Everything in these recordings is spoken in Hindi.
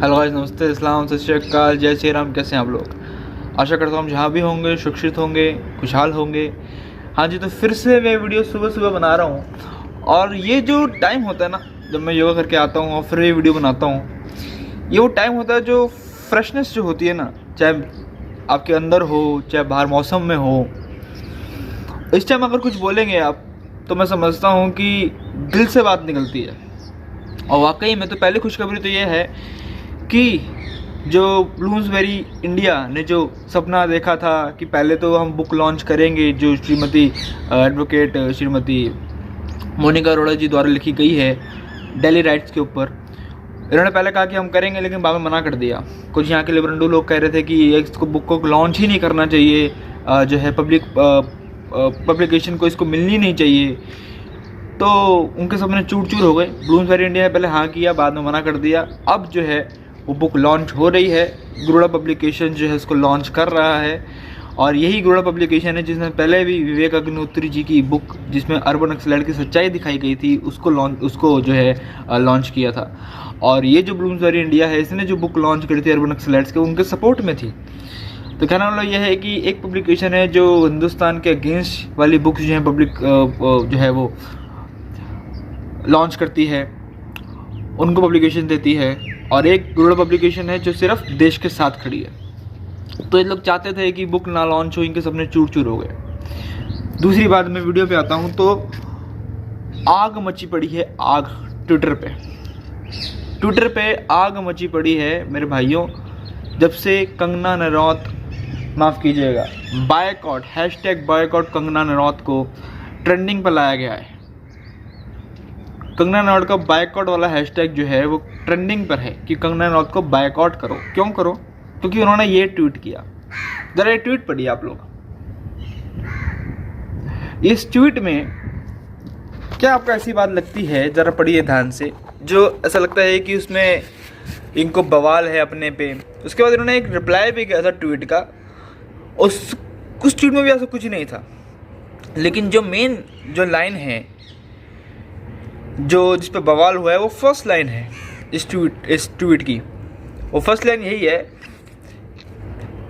हेलो गाइस, नमस्ते, इस्लाम, सत श्री अकाल, जय श्री राम। कैसे हैं आप लोग? आशा करता हूँ हम जहाँ भी होंगे सुरक्षित होंगे, खुशहाल होंगे। हाँ जी, तो फिर से मैं वीडियो सुबह सुबह बना रहा हूँ। और ये जो टाइम होता है ना, जब मैं योगा करके आता हूँ और फिर ये वीडियो बनाता हूँ, ये वो टाइम होता है जो फ्रेशनेस जो होती है ना, चाहे आपके अंदर हो चाहे बाहर मौसम में हो, इस टाइम अगर कुछ बोलेंगे आप तो मैं समझता हूँ कि दिल से बात निकलती है। और वाकई में तो पहली खुशखबरी तो ये है कि जो ब्लूम्सबेरी इंडिया ने जो सपना देखा था कि पहले तो हम बुक लॉन्च करेंगे, जो श्रीमती एडवोकेट श्रीमती मोनिका अरोड़ा जी द्वारा लिखी गई है दिल्ली राइट्स के ऊपर। इन्होंने पहले कहा कि हम करेंगे, लेकिन बाद में मना कर दिया। कुछ यहाँ के लिबरंडू लोग कह रहे थे कि इसको बुक को लॉन्च ही नहीं करना चाहिए, जो है पब्लिकेशन को इसको मिलनी नहीं चाहिए। तो उनके सपने चूर चूर हो गए। ब्लूम्सबेरी इंडिया ने पहले हाँ किया, बाद में मना कर दिया। अब जो है वो बुक लॉन्च हो रही है। गरुड़ा पब्लिकेशन जो है उसको लॉन्च कर रहा है, और यही गरुड़ा पब्लिकेशन है जिसने पहले भी विवेक अग्निहोत्री जी की बुक, जिसमें अर्बन नक्सलाइट की सच्चाई दिखाई गई थी, उसको जो है लॉन्च किया था। और ये जो ब्लूम्सबेरी इंडिया है, इसने जो बुक लॉन्च करी थी अर्बन नक्सलाइट्स के, उनके सपोर्ट में थी। तो कहना मतलब यह है कि एक पब्लिकेशन है जो हिंदुस्तान के अगेंस्ट वाली बुक्स जो है पब्लिक जो है वो लॉन्च करती है, उनको पब्लिकेशन देती है, और एक गरुड़ा पब्लिकेशन है जो सिर्फ देश के साथ खड़ी है। तो ये लोग चाहते थे कि बुक ना लॉन्च हो, इनके सपने चूर चूर हो गए। दूसरी बात, मैं वीडियो पे आता हूँ तो आग मची पड़ी है, आग ट्विटर पे आग मची पड़ी है मेरे भाइयों, जब से कंगना रनौत, माफ़ कीजिएगा, बायकॉट #बायकॉट कंगना रनौत को ट्रेंडिंग पर लाया गया है। कंगना रनौत का बायकॉट वाला हैशटैग जो है वो ट्रेंडिंग पर है कि कंगना रनौत को बायकॉट करो। क्यों करो? क्योंकि उन्होंने ये ट्वीट किया। जरा ये ट्वीट पढ़िए आप लोग। इस ट्वीट में क्या आपको ऐसी बात लगती है, जरा पढ़िए ध्यान से, जो ऐसा लगता है कि उसमें इनको बवाल है अपने पे। उसके बाद इन्होंने एक रिप्लाई भी किया था ट्वीट का। उस ट्वीट में भी ऐसा कुछ नहीं था, लेकिन जो मेन जो लाइन है जो जिस पे बवाल हुआ है, वो फर्स्ट लाइन है इस ट्वीट की। वो फर्स्ट लाइन यही है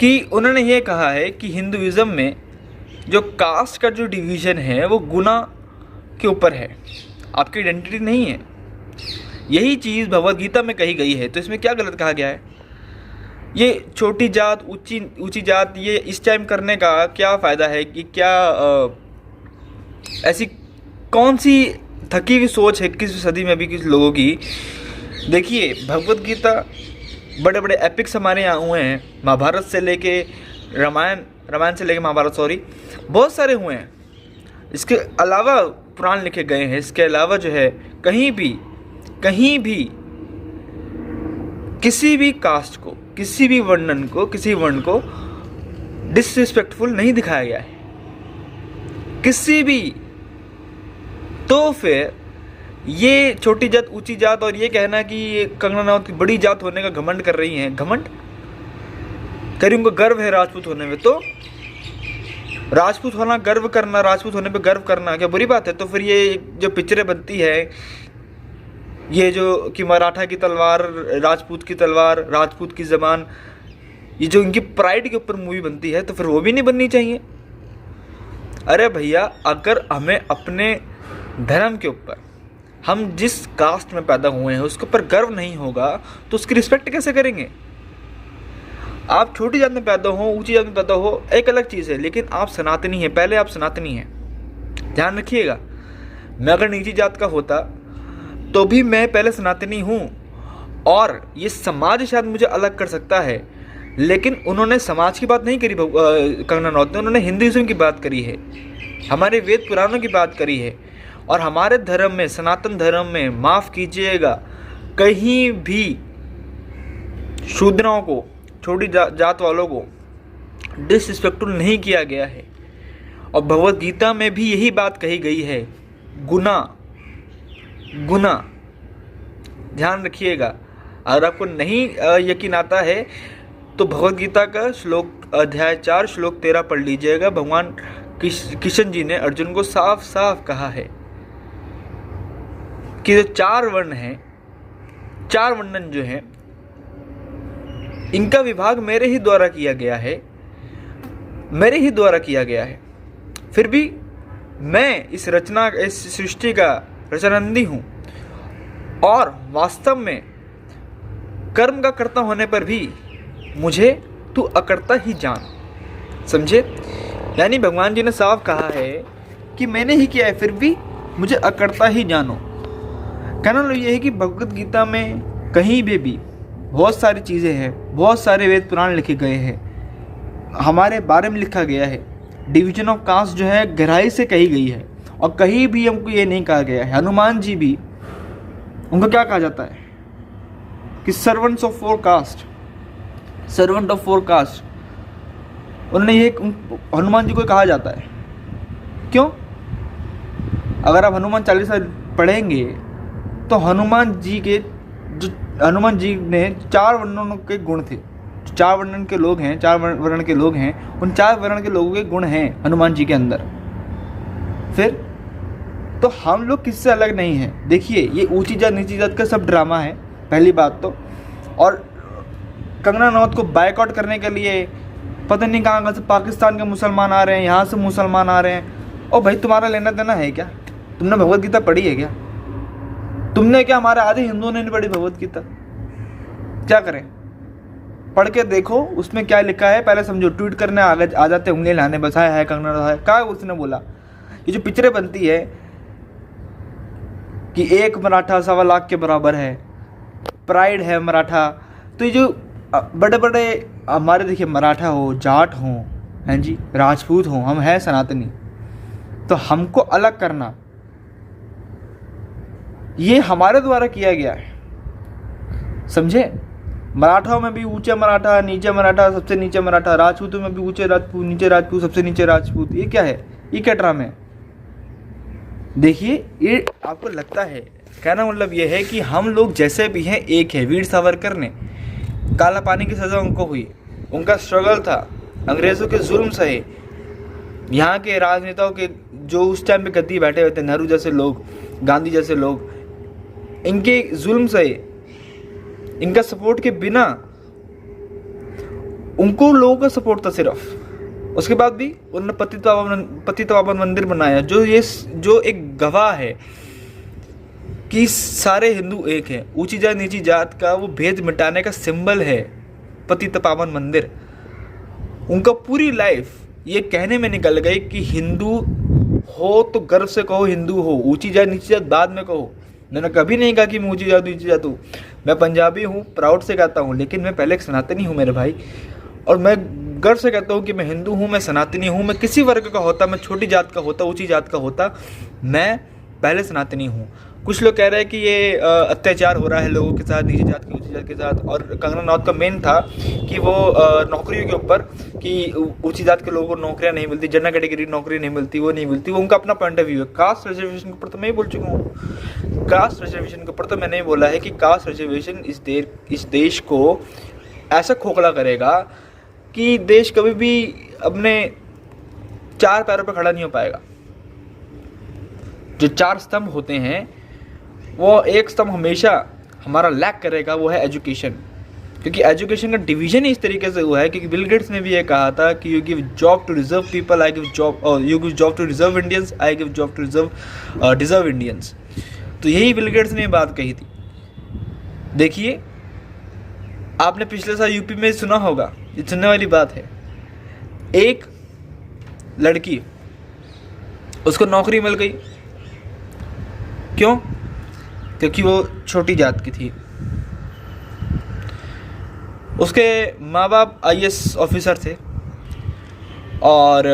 कि उन्होंने ये कहा है कि हिंदुइज्म में जो कास्ट का जो डिवीज़न है वो गुना के ऊपर है, आपकी आइडेंटिटी नहीं है। यही चीज़ भगवद गीता में कही गई है। तो इसमें क्या गलत कहा गया है? ये छोटी जात ऊंची जात, ये इस टाइम करने का क्या फ़ायदा है? कि क्या ऐसी कौन सी थकी हुई सोच है 21वीं सदी में भी कुछ लोगों की? देखिए, भगवद गीता, बड़े बड़े एपिक्स हमारे यहाँ हुए हैं, महाभारत से लेके रामायण से लेके महाभारत, बहुत सारे हुए हैं। इसके अलावा पुराण लिखे गए हैं। इसके अलावा जो है कहीं भी किसी भी कास्ट को, किसी भी किसी वर्ण को डिसरिस्पेक्टफुल नहीं दिखाया गया है किसी भी। तो फिर ये छोटी जात ऊंची जात और ये कहना कि ये कंगना रनौत की बड़ी जात होने का घमंड कर रही हैं, घमंड करी, उनको गर्व है राजपूत होने में। तो राजपूत होना गर्व करना, राजपूत होने पे गर्व करना क्या बुरी बात है? तो फिर ये जो पिक्चरें बनती है, ये जो कि मराठा की तलवार, राजपूत की तलवार, राजपूत की ज़बान, ये जो इनकी प्राइड के ऊपर मूवी बनती है, तो फिर वो भी नहीं बननी चाहिए। अरे भैया, अगर हमें अपने धर्म के ऊपर, हम जिस कास्ट में पैदा हुए हैं उसके ऊपर गर्व नहीं होगा तो उसकी रिस्पेक्ट कैसे करेंगे? आप छोटी जात में पैदा हो, ऊंची जात में पैदा हो, एक अलग चीज़ है, लेकिन आप सनातनी हैं। पहले आप सनातनी हैं, ध्यान रखिएगा। मैं अगर नीची जात का होता तो भी मैं पहले सनातनी हूँ, और ये समाज शायद मुझे अलग कर सकता है, लेकिन उन्होंने समाज की बात नहीं करी कंगना रनौत ने, उन्होंने हिंदुइज्म की बात करी है, हमारे वेद पुराणों की बात करी है। और हमारे धर्म में, सनातन धर्म में, माफ़ कीजिएगा, कहीं भी शूद्रों को, छोटी जात वालों को डिसरिस्पेक्टफुल नहीं किया गया है। और भगवद गीता में भी यही बात कही गई है, गुना। ध्यान रखिएगा। अगर आपको नहीं यकीन आता है तो भगवद गीता का श्लोक अध्याय 4 श्लोक 13 पढ़ लीजिएगा। भगवान कृष्ण जी ने अर्जुन को साफ साफ कहा है कि जो 4 वर्ण हैं, 4 वर्णन जो हैं, इनका विभाग मेरे ही द्वारा किया गया है, मेरे ही द्वारा किया गया है। फिर भी मैं इस सृष्टि का रचनानंदी हूँ और वास्तव में कर्म का कर्ता होने पर भी मुझे तू अकर्ता ही जान। समझे? यानी भगवान जी ने साफ कहा है कि मैंने ही किया है, फिर भी मुझे अकर्ता ही जानो। कहना मतलब ये है कि भगवत गीता में कहीं भी बहुत सारी चीज़ें हैं, बहुत सारे वेद पुराण लिखे गए हैं, हमारे बारे में लिखा गया है। डिवीजन ऑफ कास्ट जो है गहराई से कही गई है और कहीं भी हमको ये नहीं कहा गया है। हनुमान जी भी, उनको क्या कहा जाता है कि servants of four caste, servant of four caste, उन्होंने ये हनुमान जी को कहा जाता है। क्यों? अगर आप हनुमान चालीसा पढ़ेंगे तो हनुमान जी ने 4 वर्णों के गुण थे। 4 वर्ण के लोग हैं, 4 वर्ण के लोग हैं, उन 4 वर्ण के लोगों के गुण हैं हनुमान जी के अंदर। फिर तो हम लोग किससे अलग नहीं हैं। देखिए, ये ऊंची जात नीची जात का सब ड्रामा है, पहली बात तो। और कंगना रनौत को बायकॉट करने के लिए पता नहीं कहाँ से पाकिस्तान के मुसलमान आ रहे हैं, यहाँ से मुसलमान आ रहे हैं। और भाई तुम्हारा लेना देना है क्या? तुमने भगवत गीता पढ़ी है क्या? तुमने क्या, हमारे आधे हिंदुओं ने नहीं पढ़ी भगवत गीता? क्या करें? पढ़ के देखो उसमें क्या लिखा है, पहले समझो। ट्वीट करने आ जाते उंगली लाने, बस है कंगना रनौत है। क्या उसने बोला? ये जो पिक्चरें बनती है कि एक मराठा 1.25 लाख के बराबर है, प्राइड है मराठा, तो ये जो बड़े बड़े हमारे, देखिए मराठा हो, जाट हो, हैं जी, राजपूत हो, हम हैं सनातनी, तो हमको अलग करना ये हमारे द्वारा किया गया है। समझे? मराठाओं में भी ऊंचा मराठा, नीचे मराठा, सबसे नीचे मराठा, राजपूतों में भी ऊंचे राजपूत, नीचे राजपूत, सबसे नीचे राजपूत। ये क्या है? ये क्या ड्रामा है? देखिए, ये आपको लगता है, कहना मतलब ये है कि हम लोग जैसे भी हैं एक है। वीर सावरकर ने काला पानी की सज़ा उनको हुई, उनका स्ट्रगल था, अंग्रेज़ों के जुल्म सहे, यहाँ के राजनेताओं के जो उस टाइम पे गद्दी बैठे हुए थे, नेहरू जैसे लोग, गांधी जैसे लोग, इनके जुल्म सहे, इनका सपोर्ट के बिना, उनको लोगों का सपोर्ट था सिर्फ। उसके बाद भी उन्होंने पतित पावन मंदिर बनाया, जो एक गवाह है कि सारे हिंदू एक हैं। ऊंची जात नीची जात का वो भेद मिटाने का सिंबल है पतित पावन मंदिर। उनका पूरी लाइफ ये कहने में निकल गई कि हिंदू हो तो गर्व से कहो हिंदू हो, ऊंची जात नीची जात बाद में कहो। मैंने कभी नहीं कहा कि मैं ऊंची जात नीची जात हूँ। मैं पंजाबी हूँ, प्राउड से कहता हूँ, लेकिन मैं पहले एक सनातनी हूँ मेरे भाई। और मैं गर्व से कहता हूँ कि मैं हिंदू हूँ, मैं सनातनी हूँ। मैं किसी वर्ग का होता, मैं छोटी जात का होता, ऊंची जात का होता, मैं पहले सनातनी हूँ। कुछ लोग कह रहे हैं कि ये अत्याचार हो रहा है लोगों के साथ, नीची जात के ऊंची जात के साथ। और कंगना रनौत का मेन था कि वो नौकरियों के ऊपर, कि ऊंची जात के लोगों को नौकरियां नहीं मिलती, जनरल कैटेगरी नौकरी नहीं मिलती, वो नहीं मिलती। वो उनका अपना पॉइंट ऑफ व्यू है। कास्ट रिजर्वेशन के ऊपर तो मैं ही बोल चुका हूँ। कास्ट रिजर्वेशन के ऊपर तो मैंने बोला है कि कास्ट रिजर्वेशन इस देश को ऐसा खोखला करेगा कि देश कभी भी अपने 4 पैरों पर खड़ा नहीं हो पाएगा। जो 4 स्तंभ होते हैं, वो एक स्तंभ हमेशा हमारा लैक करेगा, वो है एजुकेशन। क्योंकि एजुकेशन का डिवीजन ही इस तरीके से हुआ है, क्योंकि बिल गेट्स ने भी ये कहा था कि you give job to reserve people, I give job, और you give job to reserve Indians, I give job to deserve Indians. तो यही बिल गेट्स ने बात कही थी। देखिए, आपने पिछले साल यूपी में सुना होगा, ये सुनने वाली बात है, एक लड़की, उसको नौकरी मिल गई। क्यों? क्योंकि वो छोटी जात की थी। उसके माँ बाप आईएएस ऑफिसर थे, और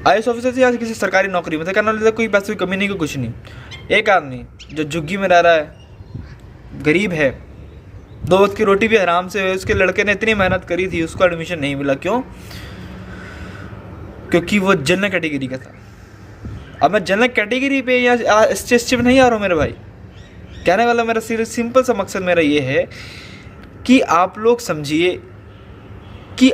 आईएएस ऑफिसर थे या किसी सरकारी नौकरी में थे। करना लेता, कोई पैसे की कमी नहीं, कोई कुछ नहीं। एक आदमी जो झुग्गी में रह रहा है, गरीब है, 2 वक्त की रोटी भी आराम से है, उसके लड़के ने इतनी मेहनत करी थी, उसको एडमिशन नहीं मिला। क्यों? क्योंकि वो जनरल कैटेगरी का था। अब मैं जनरल कैटेगरी पे या एसटी में नहीं आ रहा हूँ मेरे भाई। कहने वाला मेरा सिंपल सा मकसद मेरा ये है कि आप लोग समझिए कि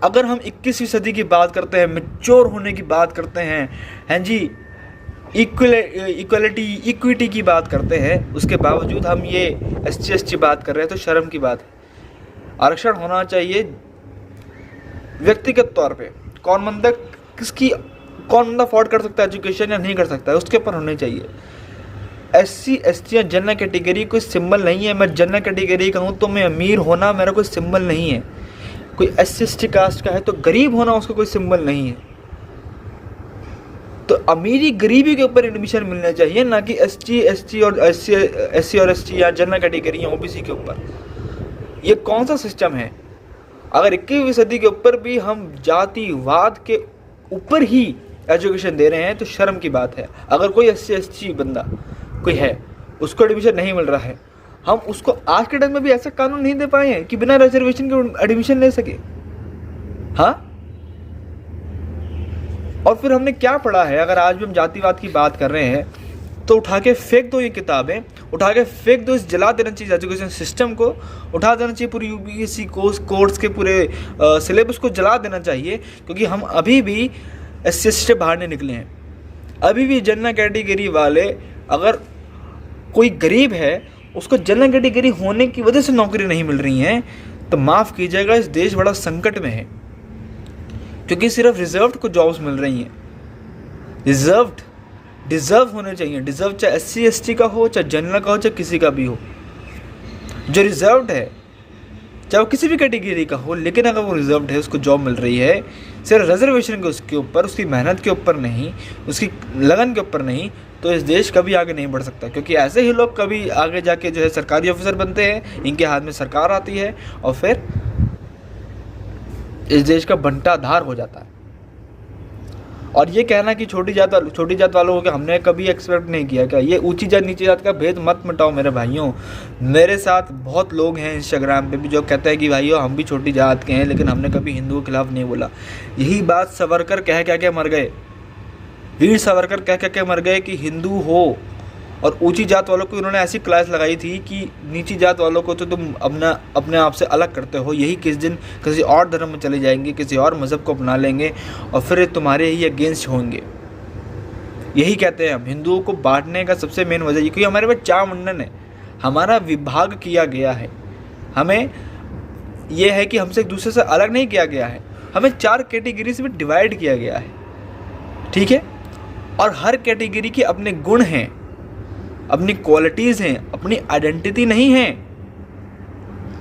अगर हम 21वीं सदी की बात करते हैं, मैच्योर होने की बात करते हैं जी, इक्विटी की बात करते हैं, उसके बावजूद हम ये SC बात कर रहे हैं, तो शर्म की बात है। आरक्षण होना चाहिए व्यक्तिगत तौर पे, कौन बंदा अफोर्ड कर सकता है एजुकेशन या नहीं कर सकता है, उसके ऊपर होने चाहिए। SC ST या जनरल कैटेगरी कोई सिंबल नहीं है। मैं जनरल कैटेगरी का हूँ तो मैं अमीर होना मेरा कोई सिंबल नहीं है। कोई SC ST कास्ट का है तो गरीब होना उसका कोई सिंबल नहीं है। तो अमीरी गरीबी के ऊपर एडमिशन मिलना चाहिए, ना कि SC ST और SC और ST या जनरल कैटेगरी या OBC के ऊपर। ये कौन सा सिस्टम है? अगर 21वीं सदी के ऊपर भी हम जातिवाद के ऊपर ही एजुकेशन दे रहे हैं तो शर्म की बात है। अगर कोई SC ST बंदा कोई है, उसको एडमिशन नहीं मिल रहा है, हम उसको आज के टाइम में भी ऐसा कानून नहीं दे पाए हैं कि बिना रिजर्वेशन के एडमिशन ले सके। हाँ, और फिर हमने क्या पढ़ा है? अगर आज भी हम जातिवाद की बात कर रहे हैं तो उठा के फेंक दो ये किताबें, उठा के फेंक दो, इस जला देना चाहिए एजुकेशन सिस्टम को, उठा देना चाहिए पूरी UPSC कोर्स के पूरे सिलेबस को जला देना चाहिए, क्योंकि हम अभी भी SC से बाहर नहीं निकले हैं। अभी भी जनरल कैटेगरी वाले, अगर कोई गरीब है उसको जनरल कैटेगरी होने की वजह से नौकरी नहीं मिल रही है, तो माफ़ कीजिएगा, इस देश बड़ा संकट में है, क्योंकि सिर्फ रिजर्व्ड को जॉब्स मिल रही हैं। डिज़र्व होने चाहिए। डिज़र्व चाहे SC ST का हो, चाहे जनरल का हो, चाहे किसी का भी हो। जो रिजर्व्ड है, चाहे वो किसी भी कैटेगरी का हो, लेकिन अगर वो रिजर्व्ड है, उसको जॉब मिल रही है सिर्फ रिजर्वेशन के उसके ऊपर, उसकी मेहनत के ऊपर नहीं, उसकी लगन के ऊपर नहीं, तो इस देश कभी आगे नहीं बढ़ सकता। क्योंकि ऐसे ही लोग कभी आगे जाके जो है सरकारी ऑफिसर बनते हैं, इनके हाथ में सरकार आती है और फिर इस देश का बंटाधार हो जाता है। और ये कहना कि छोटी जात वालों को हमने कभी एक्सपेक्ट नहीं किया क्या? ये ऊंची जात नीची जात का भेद मत मिटाओ मेरे भाइयों। मेरे साथ बहुत लोग हैं इंस्टाग्राम पे भी जो कहते हैं कि भाइयों हम भी छोटी जात के हैं, लेकिन हमने कभी हिंदुओं के खिलाफ नहीं बोला। यही बात सावरकर कह के मर गए, वीर सावरकर कह के मर गए कि हिंदू हो, और ऊंची जात वालों को उन्होंने ऐसी क्लास लगाई थी कि नीची जात वालों को तो तुम अपने आप से अलग करते हो, यही किस दिन किसी और धर्म में चले जाएंगे, किसी और मज़हब को अपना लेंगे और फिर तुम्हारे ही अगेंस्ट होंगे। यही कहते हैं हम। हिंदुओं को बांटने का सबसे मेन वजह ये, क्योंकि हमारे पास चामुंडन है, हमारा विभाग किया गया है। हमें यह है कि हमसे एक दूसरे से अलग नहीं किया गया है, हमें 4 कैटेगरीज में डिवाइड किया गया है, ठीक है। और हर कैटेगरी के अपने गुण हैं, अपनी क्वालिटीज़ हैं, अपनी आइडेंटिटी नहीं है।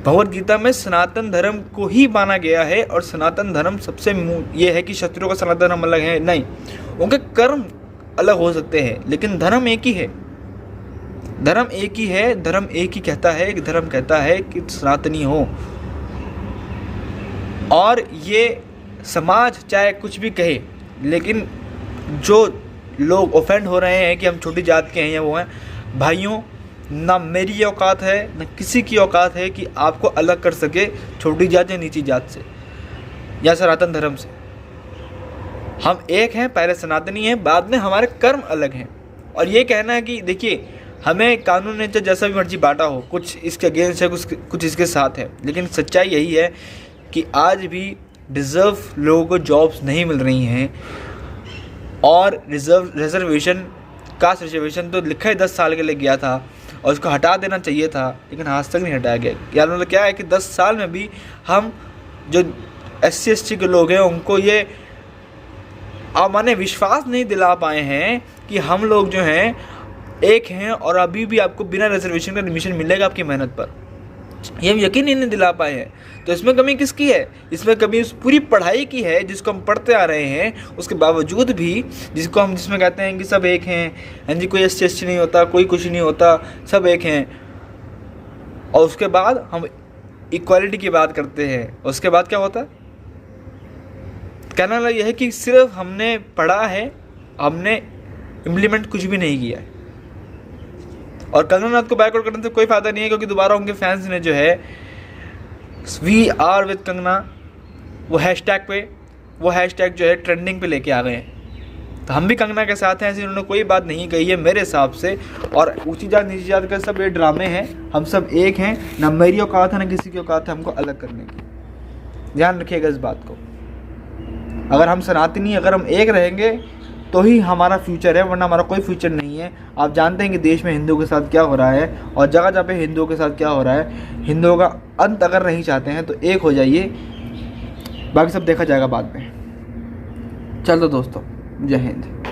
भगवद गीता में सनातन धर्म को ही माना गया है, और सनातन धर्म सबसे ये है कि शत्रुओं का सनातन धर्म अलग है, नहीं, उनके कर्म अलग हो सकते हैं, लेकिन धर्म एक ही है। धर्म एक ही है, धर्म एक ही कहता है, एक धर्म कहता है कि सनातनी हो। और ये समाज चाहे कुछ भी कहे, लेकिन जो लोग ऑफेंड हो रहे हैं कि हम छोटी जात के हैं या वो हैं, भाइयों, ना मेरी औकात है ना किसी की औकात है कि आपको अलग कर सके छोटी जात या नीची जात से या सनातन धर्म से। हम एक हैं, पहले सनातनी हैं, बाद में हमारे कर्म अलग हैं। और ये कहना है कि देखिए हमें कानून ने जैसा भी मर्जी बांटा हो, कुछ इसके अगेंस्ट है, कुछ इसके साथ है, लेकिन सच्चाई यही है कि आज भी डिज़र्व लोगों को जॉब्स नहीं मिल रही हैं। और रिजर्वेशन, कास्ट रिजर्वेशन तो लिखा ही 10 साल के लिए गया था और उसको हटा देना चाहिए था, लेकिन आज तक नहीं हटाया गया। यार मतलब क्या है कि 10 साल में भी हम जो SC ST के लोग हैं उनको ये माने विश्वास नहीं दिला पाए हैं कि हम लोग जो हैं एक हैं, और अभी भी आपको बिना रिजर्वेशन का एडमिशन मिलेगा आपकी मेहनत पर। ये हम यकीन ही नहीं दिला पाए हैं। तो इसमें कमी किसकी है? इसमें कमी उस पूरी पढ़ाई की है जिसको हम पढ़ते आ रहे हैं, उसके बावजूद भी जिसमें कहते हैं कि सब एक हैं, हाँ जी, कोई SC ST नहीं होता, कोई कुछ नहीं होता, सब एक हैं। और उसके बाद हम इक्वालिटी की बात करते हैं, उसके बाद क्या होता है? कहना यह है कि सिर्फ हमने पढ़ा है, हमने इम्प्लीमेंट कुछ भी नहीं किया है। और कंगना रनौत को बैकआउट करने से कोई फायदा नहीं है, क्योंकि दोबारा उनके फैंस ने जो है वी आर विद कंगना वो हैशटैग जो है ट्रेंडिंग पे लेके आ गए हैं। तो हम भी कंगना के साथ हैं, ऐसे उन्होंने कोई बात नहीं कही है मेरे हिसाब से। और ऊंची जात नीची जात का सब ये ड्रामे हैं, हम सब एक हैं, ना मेरी औकात है ना किसी की औकात है हमको अलग करने की। ध्यान रखिएगा इस बात को। अगर हम सनातनी, अगर हम एक रहेंगे तो ही हमारा फ्यूचर है, वरना हमारा कोई फ्यूचर नहीं है। आप जानते हैं कि देश में हिंदुओं के साथ क्या हो रहा है और जगह जगह पे हिंदुओं के साथ क्या हो रहा है। हिंदुओं का अंत अगर नहीं चाहते हैं तो एक हो जाइए, बाकी सब देखा जाएगा बाद में। चलो दोस्तों, जय हिंद।